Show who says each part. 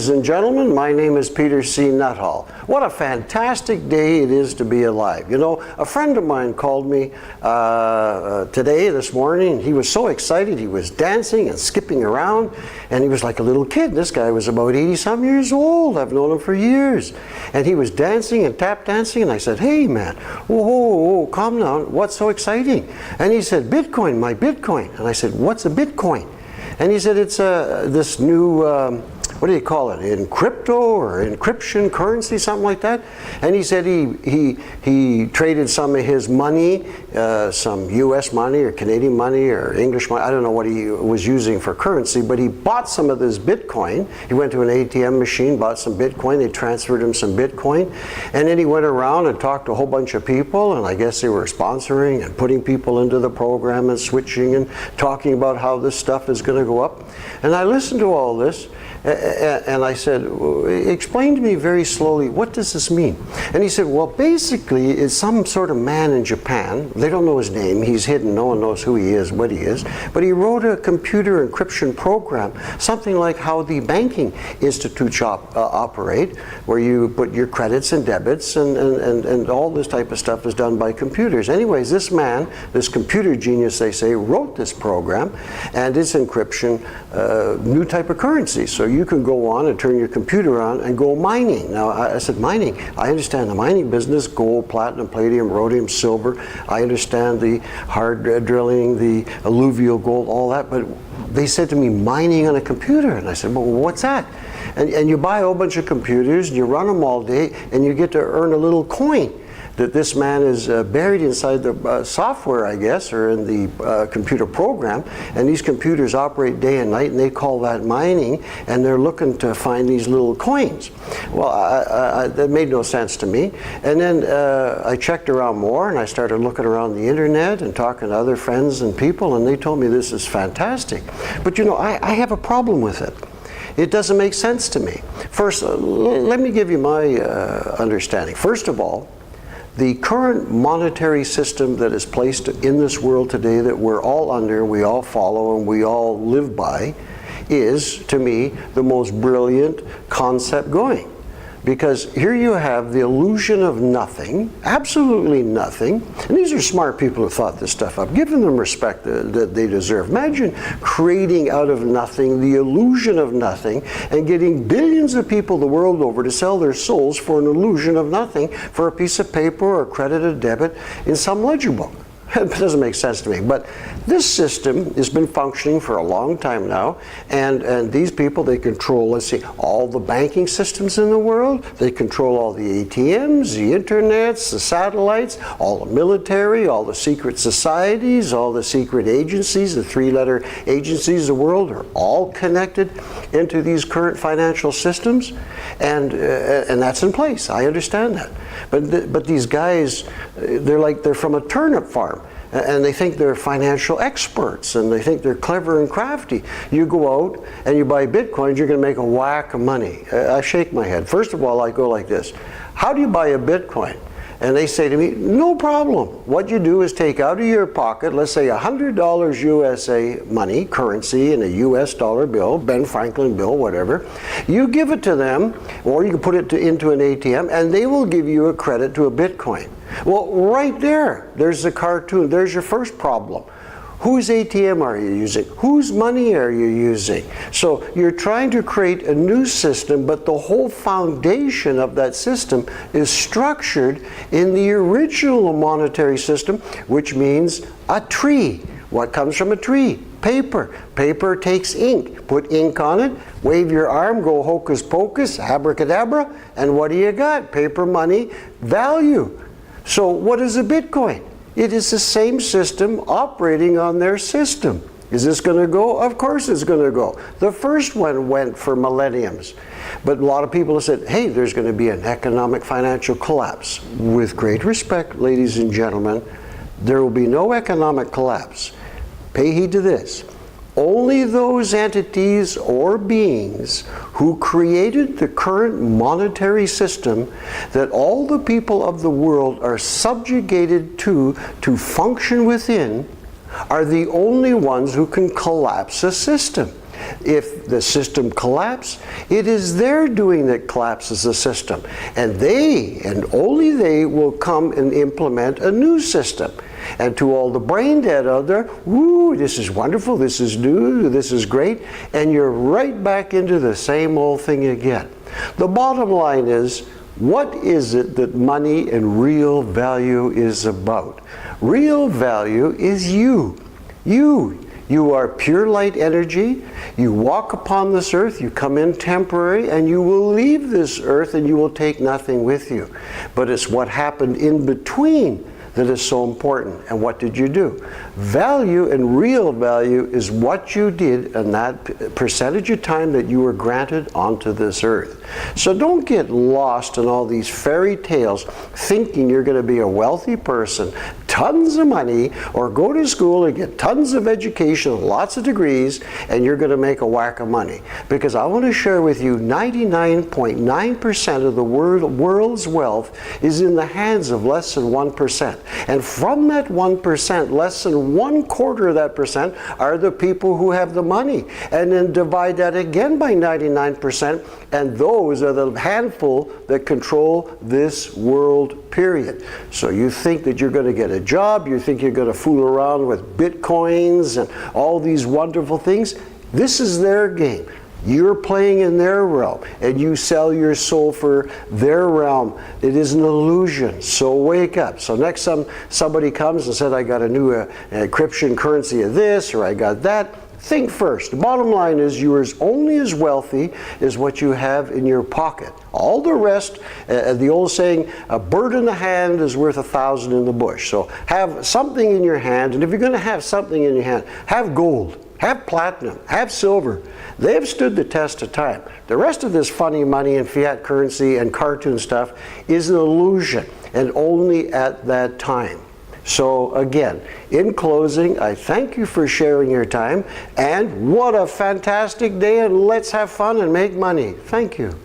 Speaker 1: ladies and gentlemen. My name is Peter C. Nuttall. What a fantastic day it is to be alive. You know, a friend of mine called me this morning. He was so excited. He was dancing and skipping around, and he was like a little kid. This guy was about 80-some years old. I've known him for years. And he was dancing and tap dancing, and I said, hey man, whoa, calm down. What's so exciting? And he said, Bitcoin, my Bitcoin. And I said, what's a Bitcoin? And he said, it's this new, what do you call it, in crypto or encryption currency, something like that. And he said he traded some of his money, some US money or Canadian money or English money, I don't know what he was using for currency, but he bought some of this Bitcoin. He went to an ATM machine, bought some Bitcoin, they transferred him some Bitcoin, and then he went around and talked to a whole bunch of people, and I guess they were sponsoring and putting people into the program and switching and talking about how this stuff is going to go up. And I listened to all this, and I said, explain to me very slowly, what does this mean? And he said, well, basically, it's some sort of man in Japan. They don't know his name. He's hidden. No one knows who he is, what he is. But he wrote a computer encryption program, something like how the banking institutes operate, where you put your credits and debits, and all this type of stuff is done by computers. Anyways, this man, this computer genius, they say, wrote this program, and it's encryption, new type of currency. So you can go on and turn your computer on and go mining. Now, I said, mining? I understand the mining business, gold, platinum, palladium, rhodium, silver. I understand the hard drilling, the alluvial gold, all that. But they said to me, mining on a computer. And I said, well, what's that? And you buy a whole bunch of computers, and you run them all day, and you get to earn a little coin that this man is buried inside the software, I guess, or in the computer program, and these computers operate day and night, and they call that mining, and they're looking to find these little coins. Well, that made no sense to me. And then I checked around more, and I started looking around the internet and talking to other friends and people, and they told me this is fantastic. But you know, I have a problem with it. It doesn't make sense to me. First, let me give you my understanding. First of all, the current monetary system that is placed in this world today that we're all under, we all follow, and we all live by, is, to me, the most brilliant concept going. Because here you have the illusion of nothing, absolutely nothing, and these are smart people who thought this stuff up. Give them respect that they deserve. Imagine creating out of nothing the illusion of nothing and getting billions of people the world over to sell their souls for an illusion of nothing, for a piece of paper or credit or debit in some ledger book. It doesn't make sense to me. But this system has been functioning for a long time now, and these people, they control, let's see, all the banking systems in the world. They control all the ATMs, the internets, the satellites, all the military, all the secret societies, all the secret agencies, the three-letter agencies of the world are all connected into these current financial systems, and that's in place. I understand that. But these guys, they're from a turnip farm. And they think they're financial experts, and they think they're clever and crafty. You go out and you buy Bitcoins, you're going to make a whack of money. I shake my head. First of all, I go like this. How do you buy a Bitcoin? And they say to me, no problem. What you do is take out of your pocket, let's say $100 USA money, currency in a US dollar bill, Ben Franklin bill, whatever. You give it to them, or you can put it into an ATM, and they will give you a credit to a Bitcoin. Well, right there's the cartoon. There's your first problem. Whose ATM are you using? Whose money are you using? So you're trying to create a new system, but the whole foundation of that system is structured in the original monetary system, which means a tree. What comes from a tree? Paper. Paper takes ink. Put ink on it, wave your arm, go hocus pocus, abracadabra, and what do you got? Paper money, value. So what is a Bitcoin? It is the same system operating on their system. Is this going to go? Of course it's going to go. The first one went for millenniums. But a lot of people have said, hey, there's going to be an economic financial collapse. With great respect, ladies and gentlemen, there will be no economic collapse. Pay heed to this. Only those entities or beings who created the current monetary system that all the people of the world are subjugated to function within are the only ones who can collapse a system. If the system collapses, it is their doing that collapses the system. And they, and only they, will come and implement a new system. And to all the brain dead out there, woo, this is wonderful, this is new, this is great, and you're right back into the same old thing again. The bottom line is, what is it that money and real value is about? Real value is you. You are pure light energy. You walk upon this earth, you come in temporary, and you will leave this earth and you will take nothing with you. But it's what happened in between that is so important. And what did you do? Value and real value is what you did in that percentage of time that you were granted onto this earth. So don't get lost in all these fairy tales thinking you're going to be a wealthy person, tons of money, or go to school and get tons of education, lots of degrees, and you're going to make a whack of money. Because I want to share with you 99.9% of the world's wealth is in the hands of less than 1%. And from that 1%, less than 1/4 of that percent are the people who have the money. And then divide that again by 99%, and those are the handful that control this world, period. So you think that you're going to get a job, you think you're going to fool around with bitcoins and all these wonderful things. This is their game. You're playing in their realm, and you sell your soul for their realm. It is an illusion, so wake up. So next time somebody comes and said, I got a new encryption currency of this, or I got that, think first. The bottom line is you are only as wealthy as what you have in your pocket. All the rest, the old saying, a bird in the hand is worth 1,000 in the bush. So have something in your hand, and if you're going to have something in your hand, have gold. Have platinum, have silver. They've stood the test of time. The rest of this funny money and fiat currency and cartoon stuff is an illusion, and only at that time. So again, in closing, I thank you for sharing your time, and what a fantastic day, and let's have fun and make money. Thank you.